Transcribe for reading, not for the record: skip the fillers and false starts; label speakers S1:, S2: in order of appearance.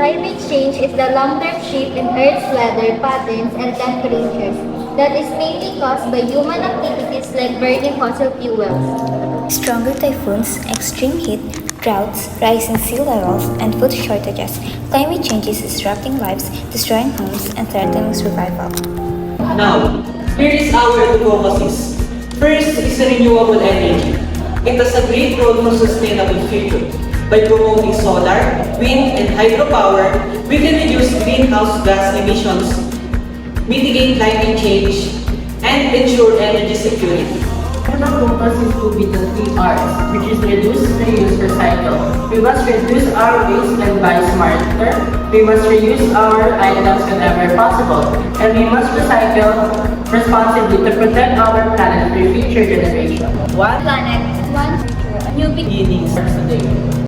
S1: Climate change is the long-term shift in Earth's weather patterns and temperatures that is mainly caused by human activities like burning fossil fuels.
S2: Stronger typhoons, extreme heat, droughts, rising sea levels, and food shortages. Climate change is disrupting lives, destroying homes, and threatening survival.
S3: Now, here is our advocacies. First is renewable energy. It has a great role for sustainable future. By promoting solar, wind, and hydropower, we can reduce greenhouse gas emissions, mitigate climate change, and ensure energy security.
S4: Another focus is to be the 3 Rs, which is reduce, reuse, recycle. We must reduce our waste and buy smarter. We must reuse our items whenever possible. And we must recycle responsibly to protect our planet for future generations.
S1: One planet, one future, a new beginning.
S4: Beginning starts today.